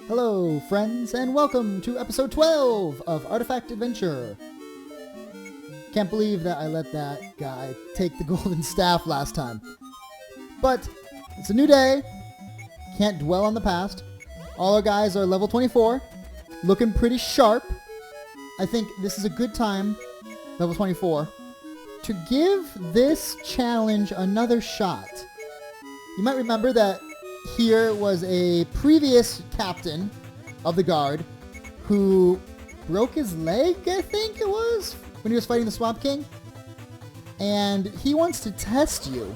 Hello, friends, and welcome to episode 12 of Artifact Adventure. Can't believe that I let that guy take the golden staff last time. But it's a new day. Can't dwell on the past. All our guys are level 24, looking pretty sharp. I think this is a good time, level 24, to give this challenge another shot. You might remember that here was a previous captain of the guard who broke his leg, I think it was, when he was fighting the Swamp King. And he wants to test you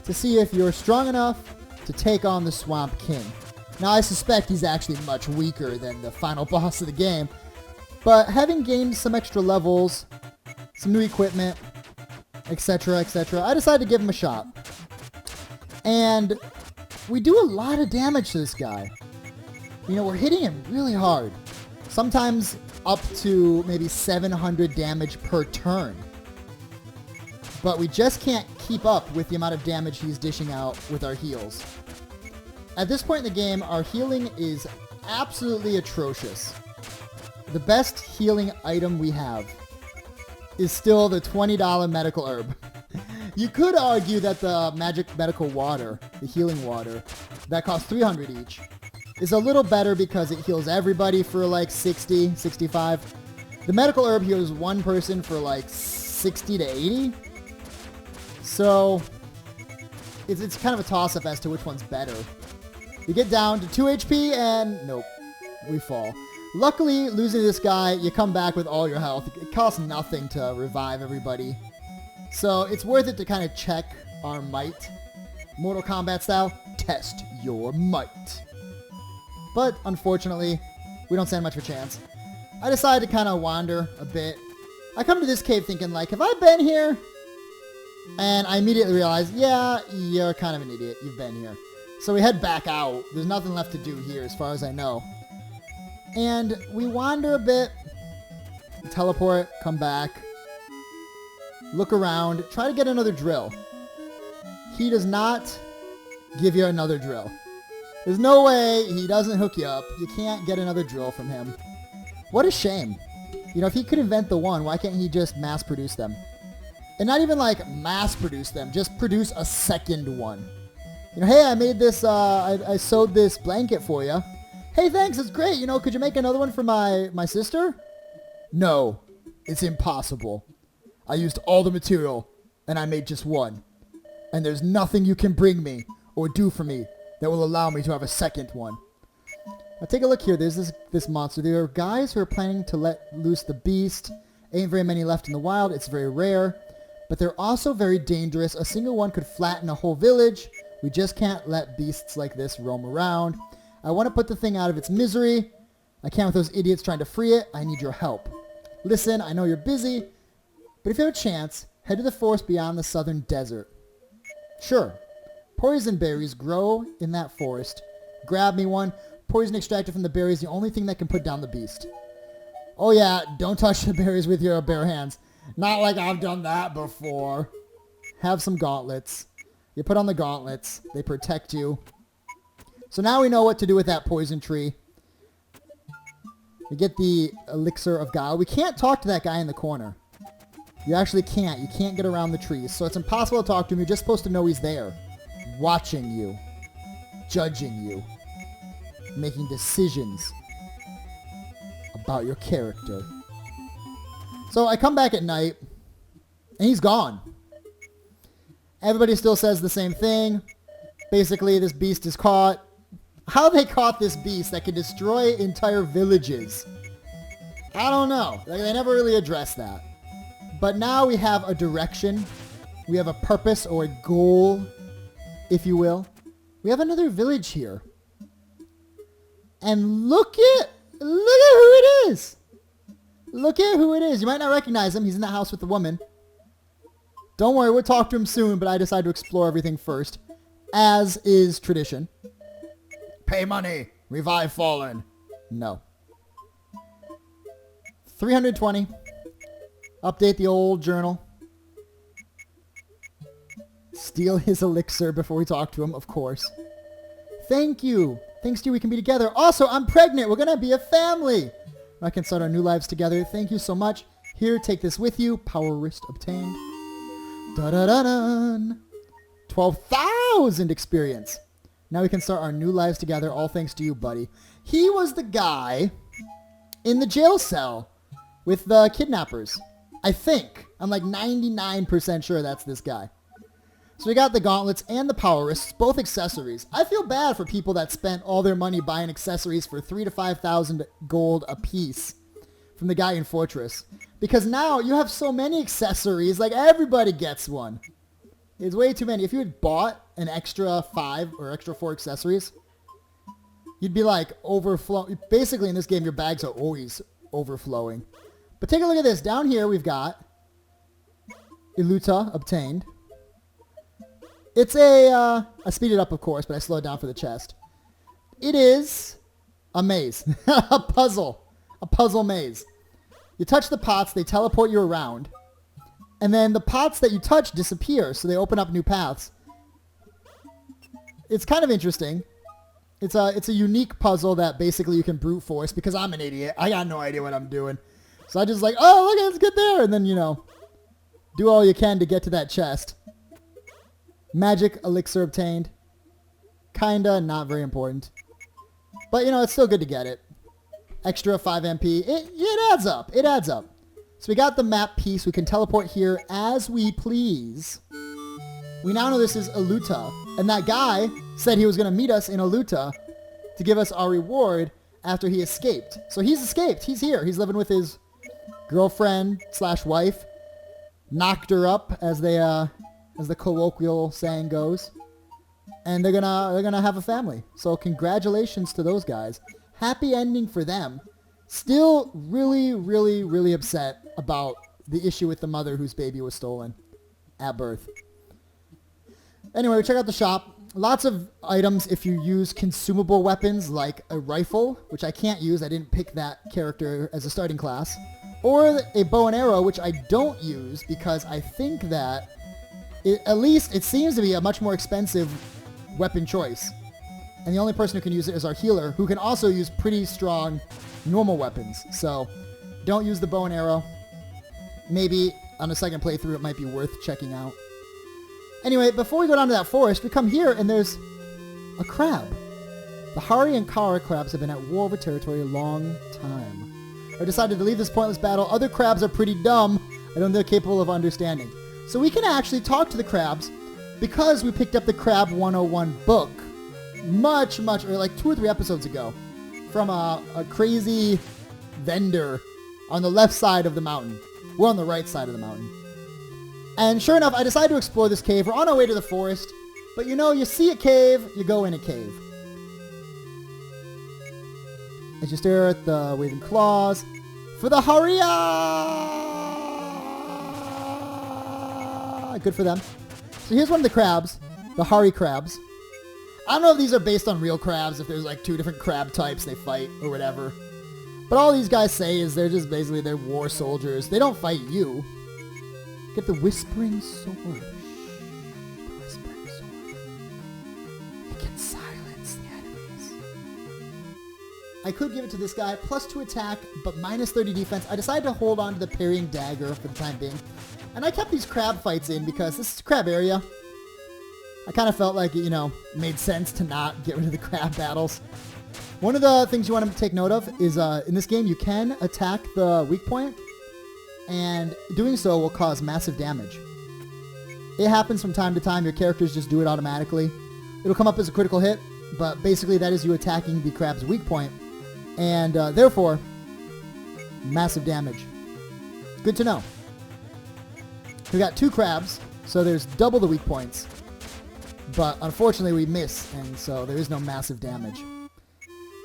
to see if you're strong enough to take on the Swamp King. Now, I suspect he's actually much weaker than the final boss of the game, but having gained some extra levels, some new equipment, etc., etc., I decided to give him a shot. And we do a lot of damage to this guy. You know, we're hitting him really hard. Sometimes up to maybe 700 damage per turn. But we just can't keep up with the amount of damage he's dishing out with our heals. At this point in the game, our healing is absolutely atrocious. The best healing item we have is still the $20 medical herb. You could argue that the magic medical water, the healing water, that costs 300 each, is a little better because it heals everybody for like 60, 65. The medical herb heals one person for like 60 to 80. So it's kind of a toss-up as to which one's better. You get down to 2 HP and nope, we fall. Luckily, losing this guy, you come back with all your health. It costs nothing to revive everybody. So it's worth it to kind of check our might. Mortal Kombat style, test your might. But unfortunately, we don't stand much of a chance. I decided to kind of wander a bit. I come to this cave thinking like, have I been here? And I immediately realized, yeah, you're kind of an idiot. You've been here. So we head back out. There's nothing left to do here as far as I know. And we wander a bit, teleport, come back, look around, try to get another drill. He does not give you another drill. There's no way he doesn't hook you up. You can't get another drill from him. What a shame. You know, if he could invent the one, why can't he just mass produce them? And not even like mass produce them, just produce a second one. You know, hey, I made this, I sewed this blanket for you. Hey, thanks, it's great. You know, could you make another one for my sister? No, it's impossible. I used all the material, and I made just one. And there's nothing you can bring me or do for me that will allow me to have a second one. Now take a look here. There's this monster. There are guys who are planning to let loose the beast. Ain't very many left in the wild. It's very rare. But they're also very dangerous. A single one could flatten a whole village. We just can't let beasts like this roam around. I want to put the thing out of its misery. I can't with those idiots trying to free it. I need your help. Listen, I know you're busy, but if you have a chance, head to the forest beyond the southern desert. Sure. Poison berries grow in that forest. Grab me one. Poison extracted from the berry is the only thing that can put down the beast. Oh yeah, don't touch the berries with your bare hands. Not like I've done that before. Have some gauntlets. You put on the gauntlets. They protect you. So now we know what to do with that poison tree. We get the elixir of guile. We can't talk to that guy in the corner. You actually can't. You can't get around the trees. So it's impossible to talk to him. You're just supposed to know he's there. Watching you. Judging you. Making decisions about your character. So I come back at night, and he's gone. Everybody still says the same thing. Basically, this beast is caught. How they caught this beast that can destroy entire villages, I don't know. They never really addressed that. But now we have a direction. We have a purpose or a goal, if you will. We have another village here. And look at who it is. Look at who it is. You might not recognize him. He's in the house with the woman. Don't worry, we'll talk to him soon, but I decided to explore everything first, as is tradition. Pay money. Revive fallen. No. 320. Update the old journal. Steal his elixir before we talk to him, of course. Thank you. Thanks to you, we can be together. Also, I'm pregnant. We're going to be a family. I can start our new lives together. Thank you so much. Here, take this with you. Power wrist obtained. Da-da-da-dun. 12,000 experience. Now we can start our new lives together, all thanks to you, buddy. He was the guy in the jail cell with the kidnappers. I think. I'm like 99% sure that's this guy. So we got the gauntlets and the power wrists, both accessories. I feel bad for people that spent all their money buying accessories for 3,000 to 5,000 gold a piece from the guy in Fortress. Because now you have so many accessories, like everybody gets one. It's way too many. If you had bought an extra 5 or extra 4 accessories, you'd be like overflowing. Basically in this game, your bags are always overflowing. But take a look at this. Down here we've got Iluta obtained. It's I speed it up, of course, but I slow it down for the chest. It is a maze. A puzzle maze. You touch the pots, they teleport you around. And then the pots that you touch disappear, so they open up new paths. It's kind of interesting. It's a unique puzzle that basically you can brute force, because I'm an idiot. I got no idea what I'm doing. So I just like, oh, look, let's get there. And then, you know, do all you can to get to that chest. Magic elixir obtained. Kinda, not very important. But, you know, it's still good to get it. Extra 5 MP. It adds up. It adds up. So we got the map piece. We can teleport here as we please. We now know this is Iluta. And that guy said he was going to meet us in Iluta to give us our reward after he escaped. So he's escaped. He's here. He's living with his girlfriend / wife. Knocked her up, as the colloquial saying goes. And they're gonna have a family. So congratulations to those guys. Happy ending for them. Still really, really, really upset about the issue with the mother whose baby was stolen at birth. Anyway, we check out the shop. Lots of items if you use consumable weapons like a rifle, which I can't use. I didn't pick that character as a starting class. Or a bow and arrow, which I don't use because I think that at least it seems to be a much more expensive weapon choice. And the only person who can use it is our healer, who can also use pretty strong normal weapons. So don't use the bow and arrow. Maybe on a second playthrough it might be worth checking out. Anyway, before we go down to that forest, we come here and there's a crab. The Hari and Kara crabs have been at war over territory a long time. I decided to leave this pointless battle. Other crabs are pretty dumb. I don't think they're capable of understanding. So we can actually talk to the crabs because we picked up the Crab 101 book much, or like 2 or 3 episodes ago from a crazy vendor on the left side of the mountain. We're on the right side of the mountain. And sure enough, I decided to explore this cave. We're on our way to the forest. But you know, you see a cave, you go in a cave. As you stare at the waving claws for the Haria! Good for them. So here's one of the crabs, the Hari crabs. I don't know if these are based on real crabs, if there's like 2 different crab types they fight or whatever. But all these guys say is they're just basically, they're war soldiers. They don't fight you. Get the Whispering Sword. The Whispering Sword. It can silence the enemies. I could give it to this guy, +2 attack, but -30 defense. I decided to hold on to the parrying dagger for the time being. And I kept these crab fights in because this is crab area. I kind of felt like it, you know, made sense to not get rid of the crab battles. One of the things you want to take note of is in this game you can attack the weak point, and doing so will cause massive damage. It happens from time to time. Your characters just do it automatically. It'll come up as a critical hit, but basically that is you attacking the crab's weak point, and therefore, massive damage. Good to know. We got 2 crabs, so there's double the weak points. But unfortunately we miss, and so there is no massive damage.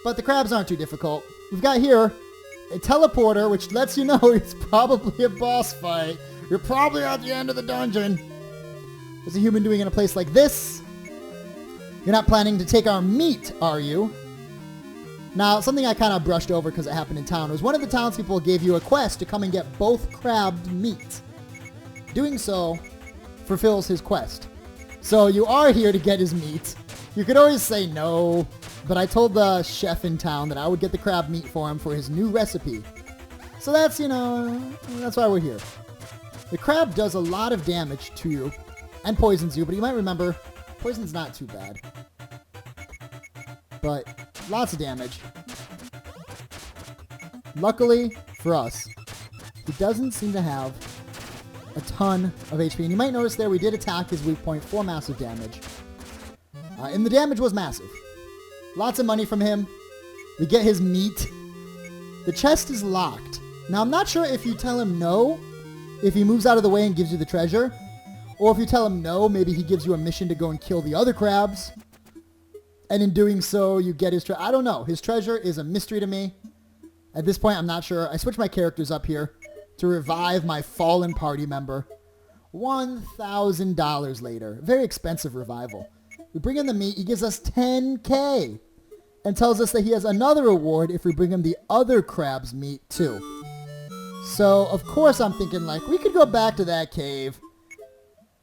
But the crabs aren't too difficult. We've got here a teleporter, which lets you know it's probably a boss fight. You're probably at the end of the dungeon. What's a human doing in a place like this? You're not planning to take our meat, are you? Now, something I kind of brushed over because it happened in town was one of the townspeople gave you a quest to come and get both crabbed meat. Doing so fulfills his quest. So you are here to get his meat, You could always say no, but I told the chef in town that I would get the crab meat for him for his new recipe. So that's, you know, that's why we're here. The crab does a lot of damage to you and poisons you, but you might remember, poison's not too bad. But lots of damage. Luckily for us, he doesn't seem to have a ton of HP. And you might notice there we did attack his weak point for massive damage. And the damage was massive. Lots of money from him. We get his meat. The chest is locked. Now, I'm not sure if you tell him no, if he moves out of the way and gives you the treasure, or if you tell him no, maybe he gives you a mission to go and kill the other crabs. And in doing so, you get his treasure. I don't know. His treasure is a mystery to me. At this point, I'm not sure. I switched my characters up here to revive my fallen party member. $1,000 later. Very expensive revival. We bring in the meat. He gives us 10K and tells us that he has another reward if we bring him the other crab's meat too. So, of course, I'm thinking, like, we could go back to that cave.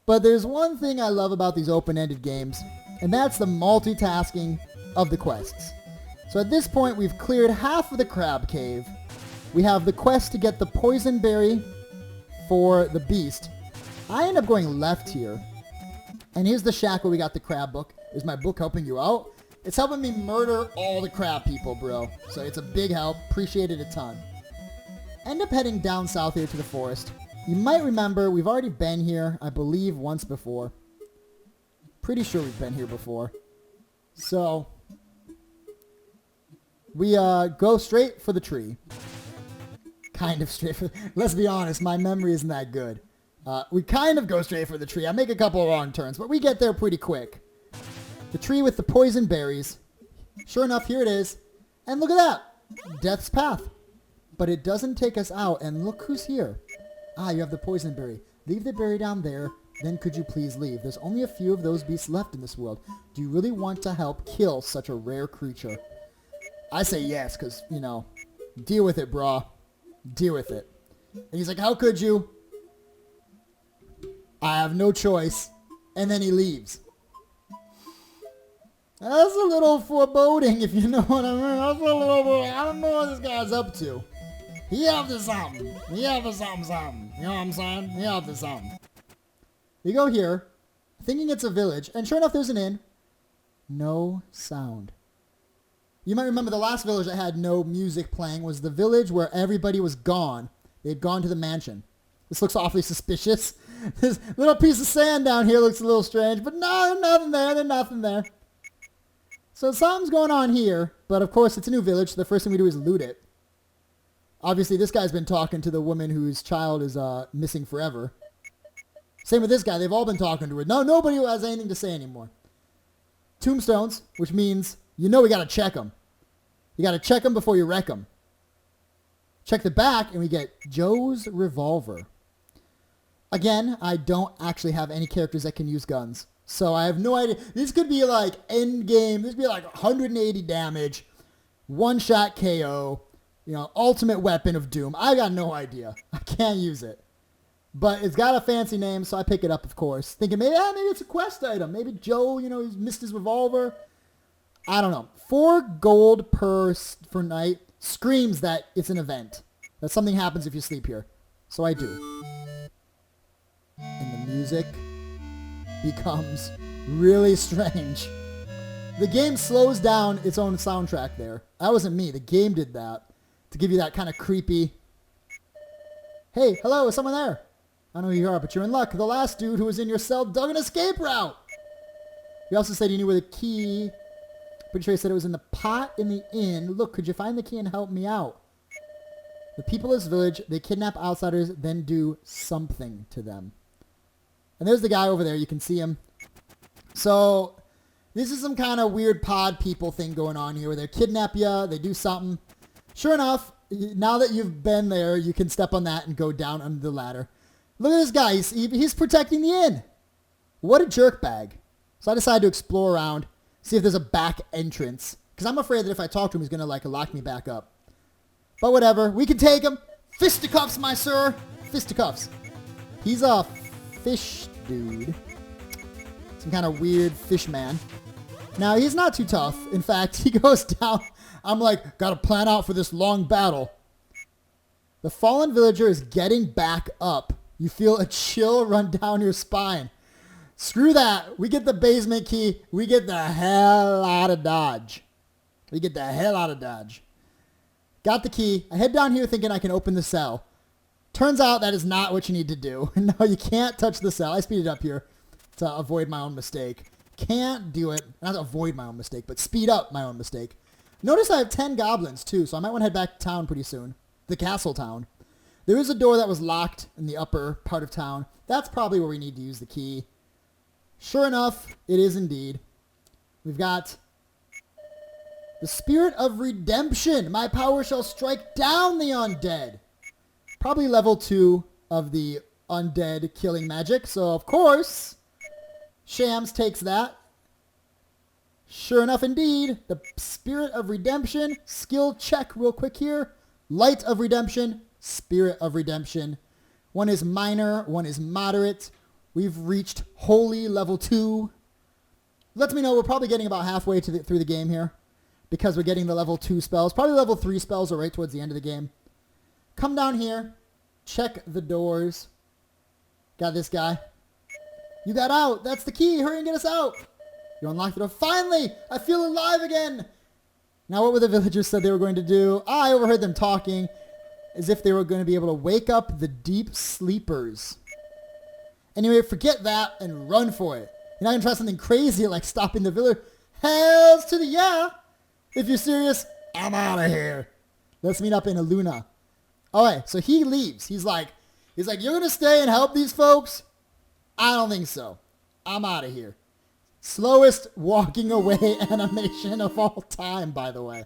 But there's one thing I love about these open-ended games, and that's the multitasking of the quests. So at this point, we've cleared half of the crab cave. We have the quest to get the poison berry for the beast. I end up going left here. And here's the shack where we got the crab book. Is my book helping you out? It's helping me murder all the crab people, bro. So it's a big help. Appreciate it a ton. End up heading down south here to the forest. You might remember we've already been here, I believe, once before. Pretty sure we've been here before. So we go straight for the tree. Kind of straight for... Let's be honest, my memory isn't that good. We kind of go straight for the tree. I make a couple of wrong turns, but we get there pretty quick. The tree with the poison berries. Sure enough, here it is. And look at that. Death's path. But it doesn't take us out. And look who's here. Ah, you have the poison berry. Leave the berry down there. Then could you please leave? There's only a few of those beasts left in this world. Do you really want to help kill such a rare creature? I say yes, because, you know, deal with it, brah. Deal with it. And he's like, how could you? I have no choice. And then he leaves. That's a little foreboding, if you know what I mean. That's a little, I don't know what this guy's up to. He up to something. He up to something. You know what I'm saying? He up to something. We go here, thinking it's a village, and sure enough, there's an inn. No sound. You might remember the last village that had no music playing was the village where everybody was gone. They'd gone to the mansion. This looks awfully suspicious. This little piece of sand down here looks a little strange, but no, there's nothing there. There's nothing there. So something's going on here, but of course it's a new village, so the first thing we do is loot it. Obviously, this guy's been talking to the woman whose child is missing forever. Same with this guy. They've all been talking to her. No, nobody has anything to say anymore. Tombstones, which means, you know we got to check them. You got to check them before you wreck them. Check the back, and we get Joe's revolver. Again, I don't actually have any characters that can use guns. So I have no idea. This could be like end game. This could be like 180 damage. One-shot KO. You know, ultimate weapon of doom. I got no idea. I can't use it. But it's got a fancy name, so I pick it up, of course. Thinking, maybe it's a quest item. Maybe Joe, you know, he's missed his revolver. I don't know. 4 gold per night screams that it's an event. That something happens if you sleep here. So I do. And the music becomes really strange. The game slows down its own soundtrack there. That wasn't me. The game did that. To give you that kind of creepy... Hey, hello, is someone there? I know who you are, but you're in luck. The last dude who was in your cell dug an escape route. He also said he knew where the key... Pretty sure he said it was in the pot in the inn. Look, could you find the key and help me out? The people of this village, they kidnap outsiders, then do something to them. And there's the guy over there. You can see him. So, this is some kind of weird pod people thing going on here where they kidnap you, they do something. Sure enough, now that you've been there, you can step on that and go down under the ladder. Look at this guy. He's protecting the inn. What a jerkbag. So I decided to explore around, see if there's a back entrance. Because I'm afraid that if I talk to him, he's going to like lock me back up. But whatever. We can take him. Fisticuffs, my sir. Fisticuffs. He's a fish dude. Some kind of weird fish man. Now, he's not too tough. In fact, he goes down. I'm like, gotta plan out for this long battle. The fallen villager is getting back up. You feel a chill run down your spine. Screw that. We get the basement key. We get the hell out of Dodge. We get the hell out of Dodge. Got the key. I head down here thinking I can open the cell. Turns out that is not what you need to do. No, you can't touch the cell. I speeded up here to avoid my own mistake. Can't do it. Not to avoid my own mistake, but speed up my own mistake. Notice I have 10 goblins too, so I might want to head back to town pretty soon. The castle town. There is a door that was locked in the upper part of town. That's probably where we need to use the key. Sure enough, it is indeed. We've got the spirit of redemption. My power shall strike down the undead. Probably level 2 of the undead killing magic. So, of course, Shams takes that. Sure enough, indeed. The spirit of redemption. Skill check real quick here. Light of redemption. Spirit of redemption. One is minor. One is moderate. We've reached holy level 2. Lets me know we're probably getting about halfway through the game here, because we're getting the level 2 spells. Probably level 3 spells are right towards the end of the game. Come down here. Check the doors. Got this guy. You got out. That's the key. Hurry and get us out. You unlocked the door. Finally! I feel alive again! Now what were the villagers said they were going to do? I overheard them talking as if they were going to be able to wake up the deep sleepers. Anyway, forget that and run for it. You're not going to try something crazy like stopping the village. Hells to the yeah! If you're serious, I'm out of here. Let's meet up in Aluna. Alright, so he leaves. He's like, you're going to stay and help these folks? I don't think so. I'm out of here. Slowest walking away animation of all time, by the way.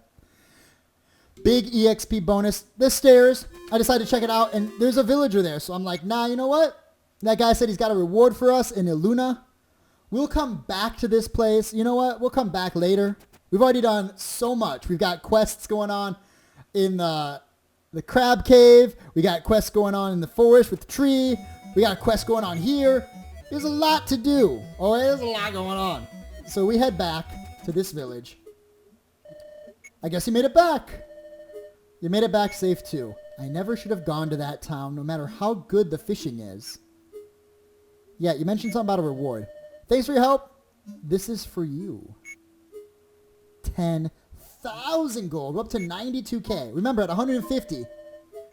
Big EXP bonus. The stairs. I decided to check it out, and there's a villager there. So I'm like, nah, you know what? That guy said he's got a reward for us in Aluna. We'll come back to this place. You know what? We'll come back later. We've already done so much. We've got quests going on in the crab cave. We got quests going on in the forest with the tree. We got a quest going on here. There's a lot to do. Oh, there's a lot going on. So we head back to this village. I guess you made it back. You made it back safe too. I never should have gone to that town, no matter how good the fishing is. Yeah, you mentioned something about a reward. Thanks for your help. This is for you. 10,000 gold. We're up to 92k. Remember, at 150,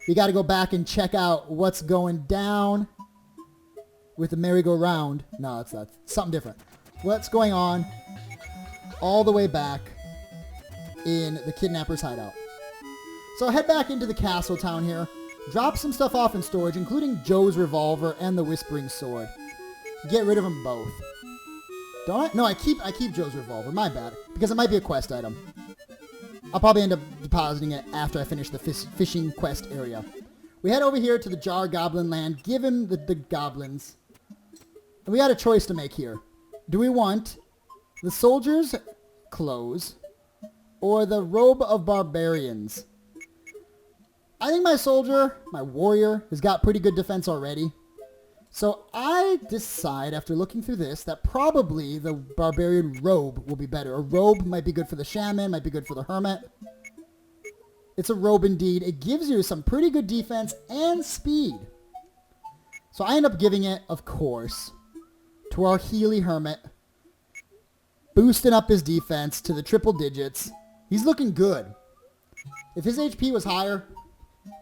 you got to go back and check out what's going down with the merry-go-round. No, it's not. Something different. What's going on all the way back in the kidnapper's hideout. So head back into the castle town here. Drop some stuff off in storage, including Joe's revolver and the whispering sword. Get rid of them both. Don't I? No, I keep Joe's revolver. My bad. Because it might be a quest item. I'll probably end up depositing it after I finish the fishing quest area. We head over here to the Jar Goblin land. Give him the goblins. And we got a choice to make here. Do we want the soldier's clothes or the robe of barbarians? I think my soldier, my warrior, has got pretty good defense already. So I decide, after looking through this, that probably the barbarian robe will be better. A robe might be good for the shaman, might be good for the hermit. It's a robe indeed. It gives you some pretty good defense and speed. So I end up giving it, of course, to our Healy hermit. Boosting up his defense to the triple digits. He's looking good. If his HP was higher,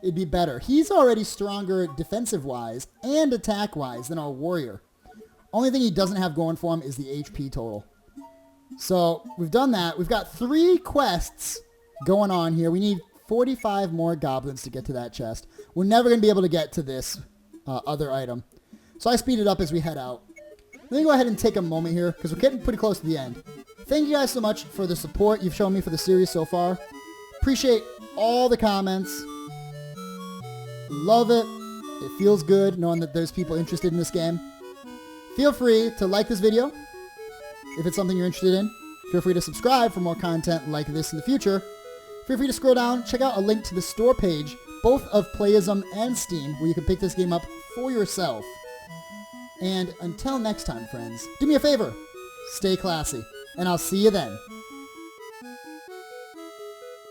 it'd be better. He's already stronger defensive-wise and attack-wise than our warrior. Only thing he doesn't have going for him is the HP total. So we've done that. We've got 3 quests going on here. We need 45 more goblins to get to that chest. We're never going to be able to get to this other item. So I speed it up as we head out. Let me go ahead and take a moment here because we're getting pretty close to the end. Thank you guys so much for the support you've shown me for the series so far. Appreciate all the comments. Love it. It feels good knowing that there's people interested in this game. Feel free to like this video if it's something you're interested in. Feel free to subscribe for more content like this in the future. Feel free to scroll down, check out a link to the store page, both of Playism and Steam, where you can pick this game up for yourself. And until next time, friends, do me a favor, stay classy. and I'll see you then.